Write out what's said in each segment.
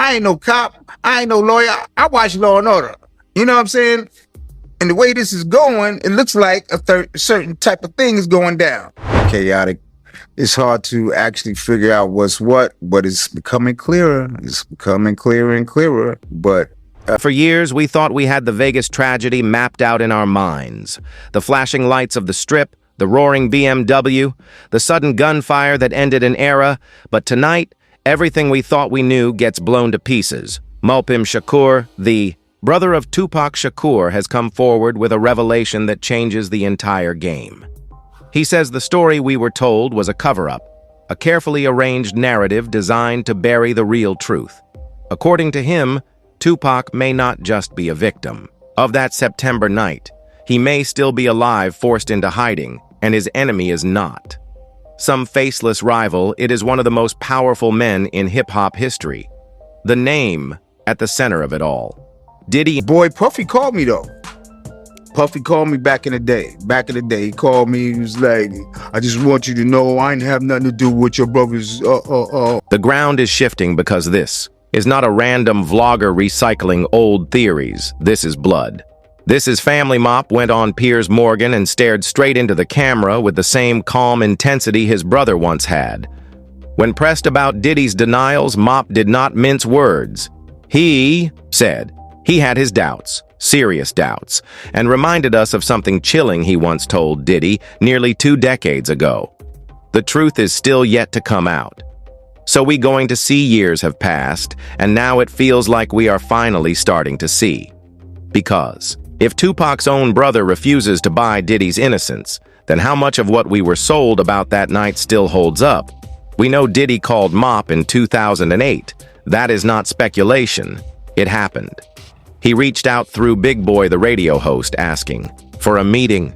I ain't no cop. I ain't no lawyer. I watch Law and Order. You know what I'm saying? And the way this is going, it looks like a certain type of thing is going down. Chaotic. It's hard to actually figure out what's what, but it's becoming clearer. It's becoming clearer and clearer. But for years, we thought we had the Vegas tragedy mapped out in our minds. The flashing lights of the Strip, the roaring BMW, the sudden gunfire that ended an era. But tonight, everything we thought we knew gets blown to pieces. Mopreme Shakur, the brother of Tupac Shakur, has come forward with a revelation that changes the entire game. He says the story we were told was a cover-up, a carefully arranged narrative designed to bury the real truth. According to him, Tupac may not just be a victim of that September night. He may still be alive, forced into hiding, and his enemy is not some faceless rival. It is one of the most powerful men in hip-hop history. The name at the center of it all. Diddy. Boy, Puffy called me, though. Puffy called me back in the day. He called me, he was like, I just want you to know I ain't have nothing to do with your brother's, The ground is shifting because this is not a random vlogger recycling old theories. This is blood. This is Family Mop went on Piers Morgan and stared straight into the camera with the same calm intensity his brother once had. When pressed about Diddy's denials, Mop did not mince words. He said he had his doubts, serious doubts, and reminded us of something chilling he once told Diddy nearly 2 decades ago. The truth is still yet to come out. So we going to see years have passed, and now it feels like we are finally starting to see. Because if Tupac's own brother refuses to buy Diddy's innocence, then how much of what we were sold about that night still holds up? We know Diddy called Mop in 2008. That is not speculation. It happened. He reached out through Big Boy, the radio host, asking for a meeting.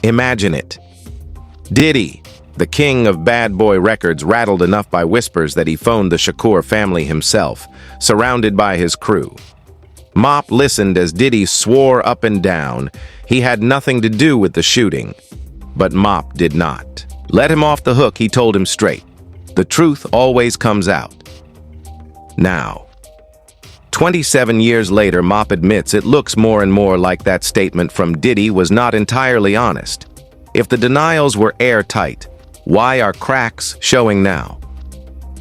Imagine it. Diddy, the king of bad boy records, rattled enough by whispers that he phoned the Shakur family himself, surrounded by his crew. Mop listened as Diddy swore up and down he had nothing to do with the shooting. But Mop did not let him off the hook. He told him straight. The truth always comes out. Now, 27 years later, Mop admits it looks more and more like that statement from Diddy was not entirely honest. If the denials were airtight, why are cracks showing now?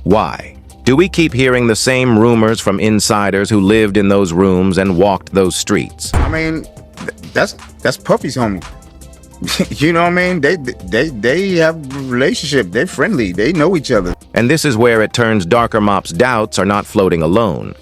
Why do we keep hearing the same rumors from insiders who lived in those rooms and walked those streets? I mean, that's Puffy's homie. You know what I mean? They have a relationship. They're friendly. They know each other. And this is where it turns darker. Mop's doubts are not floating alone.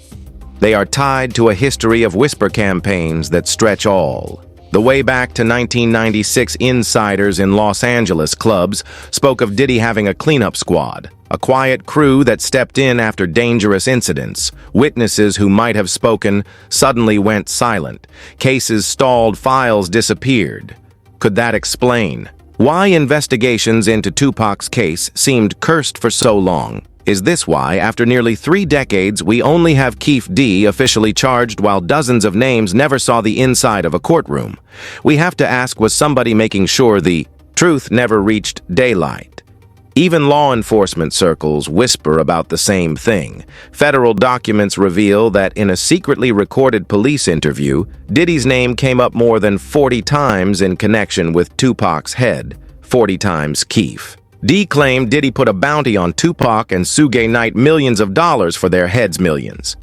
They are tied to a history of whisper campaigns that stretch all the way back to 1996. Insiders in Los Angeles clubs spoke of Diddy having a cleanup squad, a quiet crew that stepped in after dangerous incidents. Witnesses who might have spoken suddenly went silent. Cases stalled, files disappeared. Could that explain why investigations into Tupac's case seemed cursed for so long? Is this why, after nearly 3 decades, we only have Keefe D officially charged while dozens of names never saw the inside of a courtroom? We have to ask, was somebody making sure the truth never reached daylight? Even law enforcement circles whisper about the same thing. Federal documents reveal that in a secretly recorded police interview, Diddy's name came up more than 40 times in connection with Tupac's head, 40 times Keefe. D claimed Diddy put a bounty on Tupac and Suge Knight millions of dollars for their heads millions.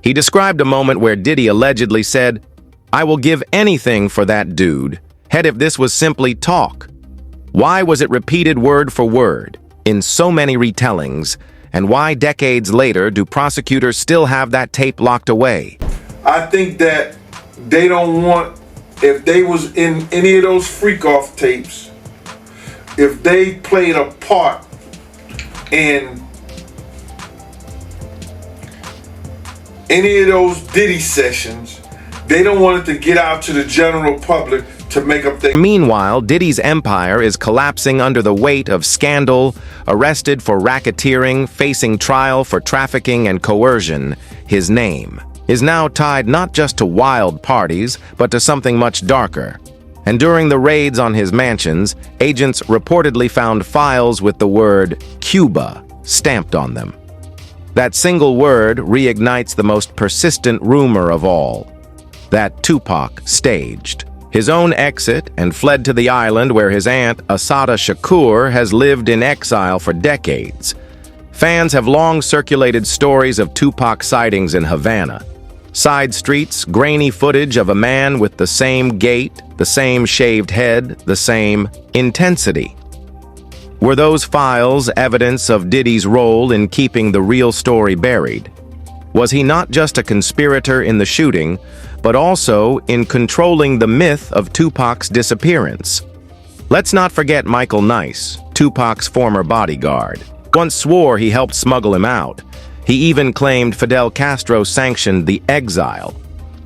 He described a moment where Diddy allegedly said, "I will give anything for that dude. Head, if this was simply talk. Why was it repeated word for word in so many retellings? And why decades later do prosecutors still have that tape locked away?" I think that they don't want, if they was in any of those freak-off tapes, if they played a part in any of those Diddy sessions, they don't want it to get out to the general public to make up their... Meanwhile, Diddy's empire is collapsing under the weight of scandal. Arrested for racketeering, facing trial for trafficking and coercion, his name is now tied not just to wild parties, but to something much darker. And during the raids on his mansions, agents reportedly found files with the word Cuba stamped on them. That single word reignites the most persistent rumor of all, that Tupac staged his own exit and fled to the island where his aunt, Assata Shakur, has lived in exile for decades. Fans have long circulated stories of Tupac sightings in Havana. Side streets, grainy footage of a man with the same gait, the same shaved head, the same intensity. Were those files evidence of Diddy's role in keeping the real story buried? Was he not just a conspirator in the shooting, but also in controlling the myth of Tupac's disappearance? Let's not forget Michael Nice, Tupac's former bodyguard. Once swore he helped smuggle him out. He even claimed Fidel Castro sanctioned the exile.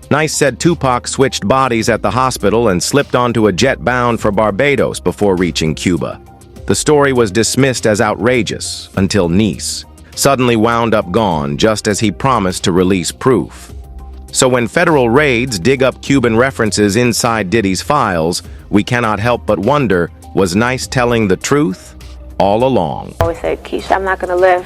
Nice said Tupac switched bodies at the hospital and slipped onto a jet bound for Barbados before reaching Cuba. The story was dismissed as outrageous until Nice suddenly wound up gone just as he promised to release proof. So when federal raids dig up Cuban references inside Diddy's files, we cannot help but wonder, was Nice telling the truth all along? I always said, Keisha, I'm not going to live,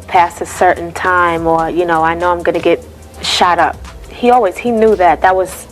past a certain time, or, I know I'm going to get shot up. He knew that. That was,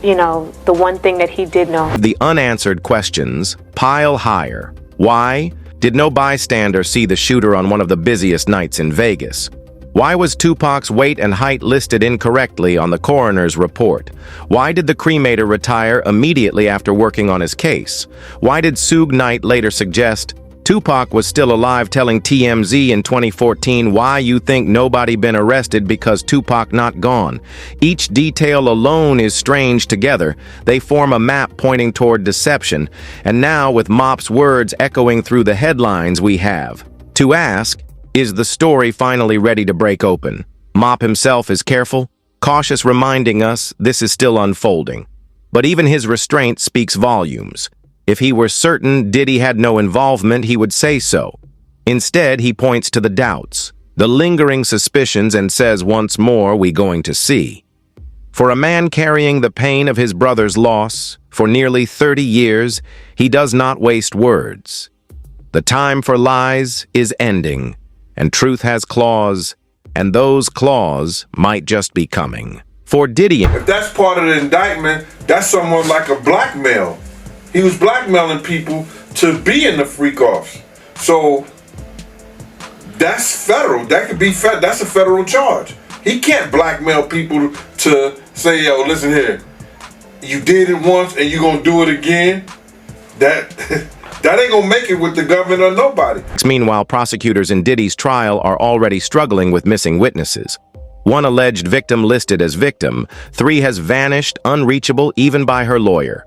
the one thing that he did know. The unanswered questions pile higher. Why did no bystander see the shooter on one of the busiest nights in Vegas? Why was Tupac's weight and height listed incorrectly on the coroner's report? Why did the cremator retire immediately after working on his case? Why did Suge Knight later suggest Tupac was still alive, telling TMZ in 2014 why you think nobody been arrested because Tupac not gone? Each detail alone is strange together. They form a map pointing toward deception. And now with Mop's words echoing through the headlines we have to ask, is the story finally ready to break open? Mop himself is careful, cautious, reminding us this is still unfolding. But even his restraint speaks volumes. If he were certain Diddy had no involvement, he would say so. Instead, he points to the doubts, the lingering suspicions, and says once more, we going to see. For a man carrying the pain of his brother's loss for nearly 30 years, he does not waste words. The time for lies is ending, and truth has claws, and those claws might just be coming. For Diddy, if that's part of the indictment, that's somewhat like a blackmail. He was blackmailing people to be in the freak-offs. So that's federal. That could be that's a federal charge. He can't blackmail people to say, yo, listen here, you did it once and you're gonna do it again. That ain't gonna make it with the government or nobody. Meanwhile, prosecutors in Diddy's trial are already struggling with missing witnesses. One alleged victim listed as victim, 3 has vanished, unreachable even by her lawyer.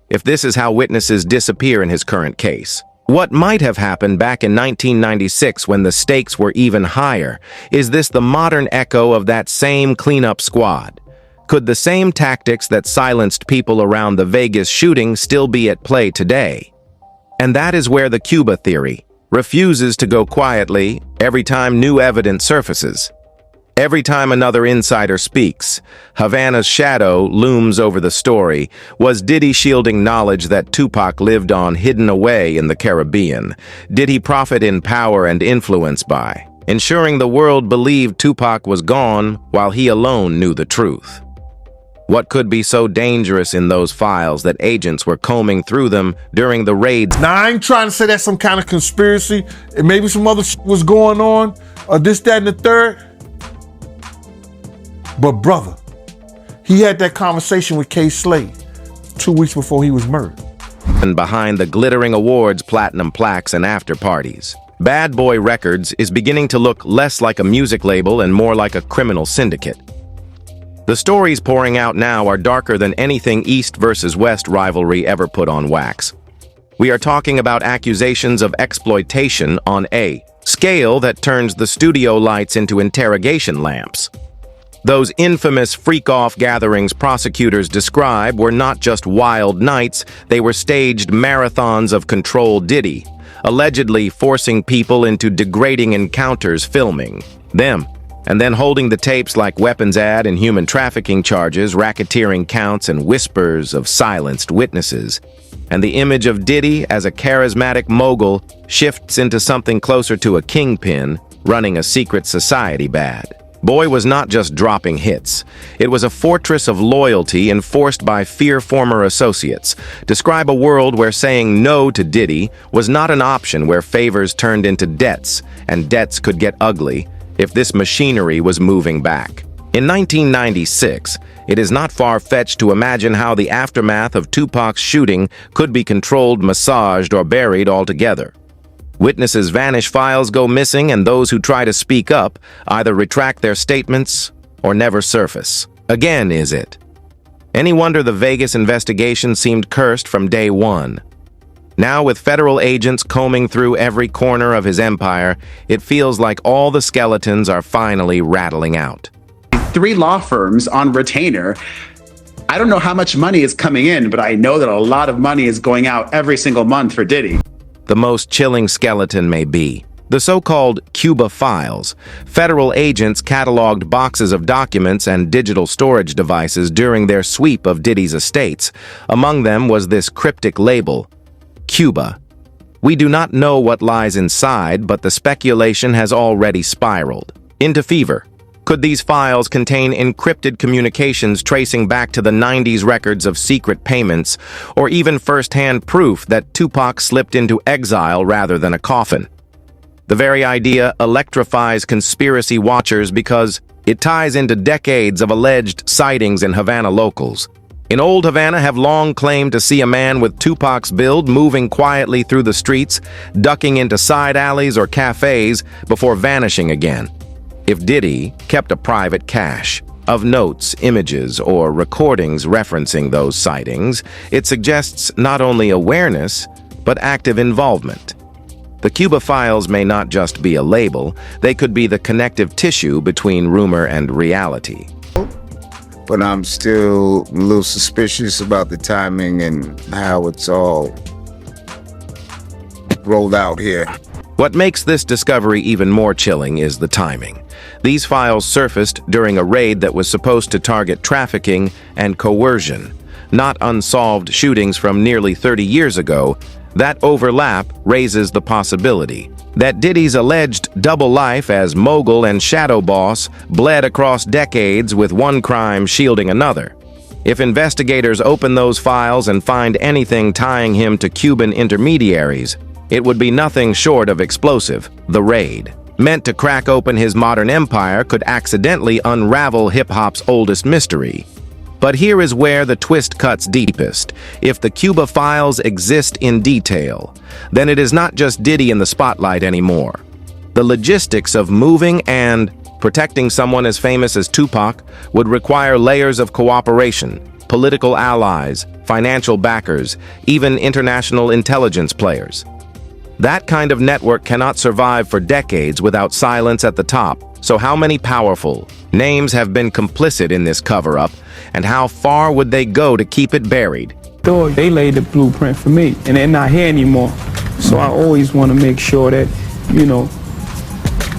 If this is how witnesses disappear in his current case, what might have happened back in 1996 when the stakes were even higher? Is this the modern echo of that same cleanup squad? Could the same tactics that silenced people around the Vegas shooting still be at play today? And that is where the Cuba theory refuses to go quietly every time new evidence surfaces. Every time another insider speaks, Havana's shadow looms over the story. Was Diddy shielding knowledge that Tupac lived on hidden away in the Caribbean? Did he profit in power and influence by ensuring the world believed Tupac was gone while he alone knew the truth? What could be so dangerous in those files that agents were combing through them during the raids? Now, I ain't trying to say that's some kind of conspiracy and maybe some other shit was going on or this, that, and the third. But brother, he had that conversation with K. Slade 2 weeks before he was murdered. And behind the glittering awards, platinum plaques, and after parties, Bad Boy Records is beginning to look less like a music label and more like a criminal syndicate. The stories pouring out now are darker than anything East versus West rivalry ever put on wax. We are talking about accusations of exploitation on a scale that turns the studio lights into interrogation lamps. Those infamous freak-off gatherings prosecutors describe were not just wild nights, they were staged marathons of controlled Diddy, allegedly forcing people into degrading encounters, filming them and then holding the tapes like weapons ad and human trafficking charges, racketeering counts, and whispers of silenced witnesses. And the image of Diddy as a charismatic mogul shifts into something closer to a kingpin running a secret society bad. Boy was not just dropping hits. It was a fortress of loyalty enforced by former associates. Describe a world where saying no to Diddy was not an option, where favors turned into debts, and debts could get ugly if this machinery was moving back. In 1996, it is not far-fetched to imagine how the aftermath of Tupac's shooting could be controlled, massaged, or buried altogether. Witnesses vanish, files go missing, and those who try to speak up either retract their statements or never surface. Again, is it? Any wonder the Vegas investigation seemed cursed from day one? Now, with federal agents combing through every corner of his empire, it feels like all the skeletons are finally rattling out. 3 law firms on retainer. I don't know how much money is coming in, but I know that a lot of money is going out every single month for Diddy. The most chilling skeleton may be the so-called Cuba files. Federal agents cataloged boxes of documents and digital storage devices during their sweep of Diddy's estates. Among them was this cryptic label, Cuba. We do not know what lies inside, but the speculation has already spiraled into fever. Could these files contain encrypted communications tracing back to the 90s records of secret payments, or even first-hand proof that Tupac slipped into exile rather than a coffin? The very idea electrifies conspiracy watchers because it ties into decades of alleged sightings in Havana locals. In Old Havana have long claimed to see a man with Tupac's build moving quietly through the streets, ducking into side alleys or cafes before vanishing again. If Diddy kept a private cache of notes, images, or recordings referencing those sightings, it suggests not only awareness, but active involvement. The Cuba files may not just be a label, they could be the connective tissue between rumor and reality. But I'm still a little suspicious about the timing and how it's all rolled out here. What makes this discovery even more chilling is the timing. These files surfaced during a raid that was supposed to target trafficking and coercion, not unsolved shootings from nearly 30 years ago. That overlap raises the possibility that Diddy's alleged double life as mogul and shadow boss bled across decades, with one crime shielding another. If investigators open those files and find anything tying him to Cuban intermediaries, it would be nothing short of explosive. The raid, meant to crack open his modern empire, could accidentally unravel hip-hop's oldest mystery. But here is where the twist cuts deepest. If the Cuba files exist in detail, then it is not just Diddy in the spotlight anymore. The logistics of moving and protecting someone as famous as Tupac would require layers of cooperation, political allies, financial backers, even international intelligence players. That kind of network cannot survive for decades without silence at the top. So how many powerful names have been complicit in this cover-up, and how far would they go to keep it buried? They laid the blueprint for me, and they're not here anymore. So I always want to make sure that,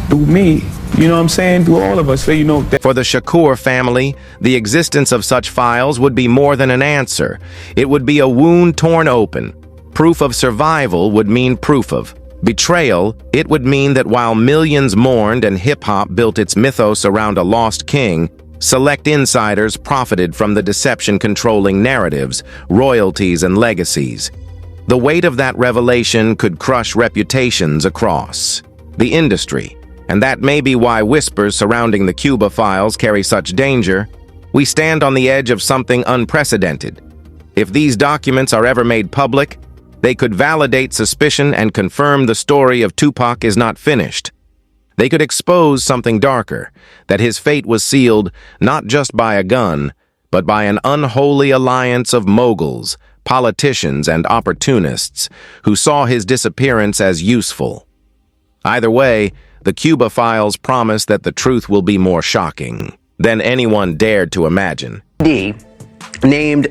through me, you know what I'm saying, through all of us, so that. For the Shakur family, the existence of such files would be more than an answer. It would be a wound torn open. Proof of survival would mean proof of betrayal. It would mean that while millions mourned and hip-hop built its mythos around a lost king, select insiders profited from the deception controlling narratives, royalties, and legacies. The weight of that revelation could crush reputations across the industry, and that may be why whispers surrounding the Cuba files carry such danger. We stand on the edge of something unprecedented. If these documents are ever made public, they could validate suspicion and confirm the story of Tupac is not finished. They could expose something darker, that his fate was sealed not just by a gun, but by an unholy alliance of moguls, politicians, and opportunists who saw his disappearance as useful. Either way, the Cuba files promise that the truth will be more shocking than anyone dared to imagine. Diddy named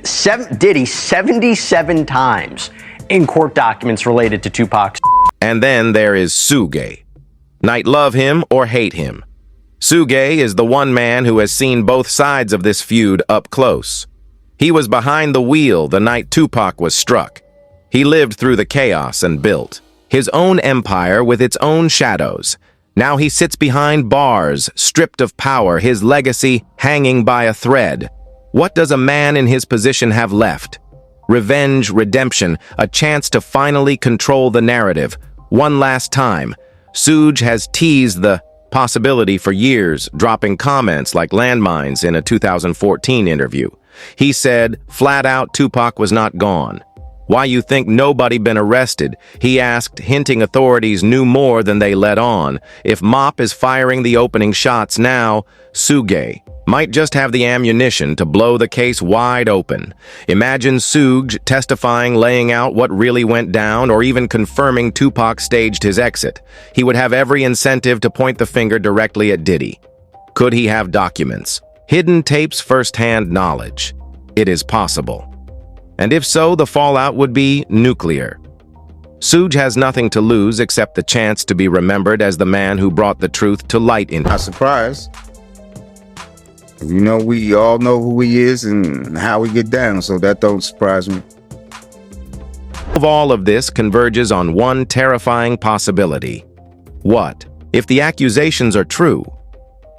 Diddy 77 times in court documents related to Tupac's. And then there is Suge. Knight love him or hate him. Suge is the one man who has seen both sides of this feud up close. He was behind the wheel the night Tupac was struck. He lived through the chaos and built his own empire with its own shadows. Now he sits behind bars, stripped of power, his legacy hanging by a thread. What does a man in his position have left? Revenge, redemption, a chance to finally control the narrative. One last time. Suge has teased the possibility for years, dropping comments like landmines in a 2014 interview. He said, flat out, Tupac was not gone. Why you think nobody been arrested? He asked, hinting authorities knew more than they let on. If Mop is firing the opening shots now, Suge might just have the ammunition to blow the case wide open. Imagine Suge testifying, laying out what really went down, or even confirming Tupac staged his exit. He would have every incentive to point the finger directly at Diddy. Could he have documents? Hidden tapes, first-hand knowledge? It is possible. And if so, the fallout would be nuclear. Suge has nothing to lose except the chance to be remembered as the man who brought the truth to light in. Not surprised. You know, we all know who he is and how we get down, so that don't surprise me. All of this converges on one terrifying possibility. What if the accusations are true?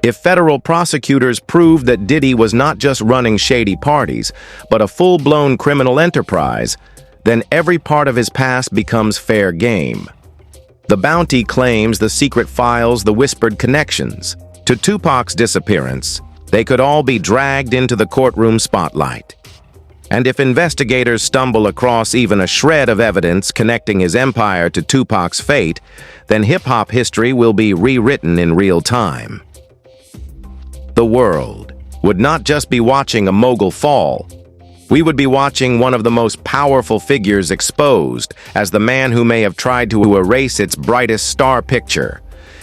If federal prosecutors prove that Diddy was not just running shady parties, but a full-blown criminal enterprise, then every part of his past becomes fair game. The bounty claims the secret files, the whispered connections. To Tupac's disappearance, they could all be dragged into the courtroom spotlight. And if investigators stumble across even a shred of evidence connecting his empire to Tupac's fate, then hip-hop history will be rewritten in real time. The world would not just be watching a mogul fall. We would be watching one of the most powerful figures exposed as the man who may have tried to erase its brightest star picture.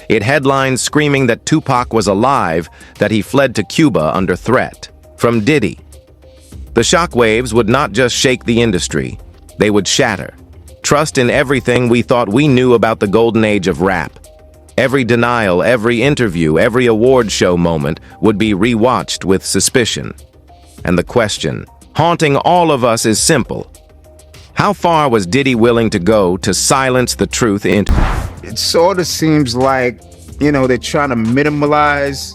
It headlines screaming that Tupac was alive, that he fled to Cuba under threat. From Diddy. The shockwaves would not just shake the industry, they would shatter. Trust in everything we thought we knew about the golden age of rap. Every denial, every interview, every award show moment would be rewatched with suspicion. And the question, haunting all of us, is simple. How far was Diddy willing to go to silence the truth in? It sort of seems like, you know, they're trying to minimalize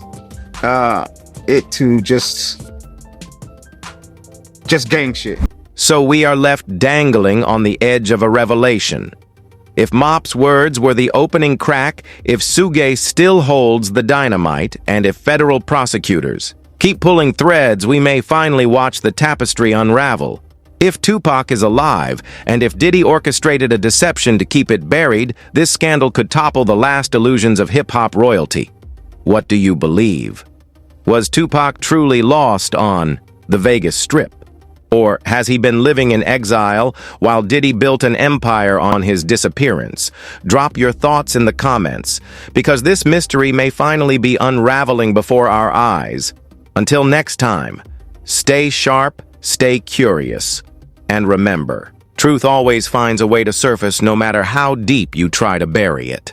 it to just gang shit. So we are left dangling on the edge of a revelation. If Mop's words were the opening crack, if Suge still holds the dynamite, and if federal prosecutors keep pulling threads, we may finally watch the tapestry unravel. If Tupac is alive, and if Diddy orchestrated a deception to keep it buried, this scandal could topple the last illusions of hip-hop royalty. What do you believe? Was Tupac truly lost on the Vegas Strip? Or has he been living in exile while Diddy built an empire on his disappearance? Drop your thoughts in the comments, because this mystery may finally be unraveling before our eyes. Until next time, stay sharp, stay curious, and remember, truth always finds a way to surface no matter how deep you try to bury it.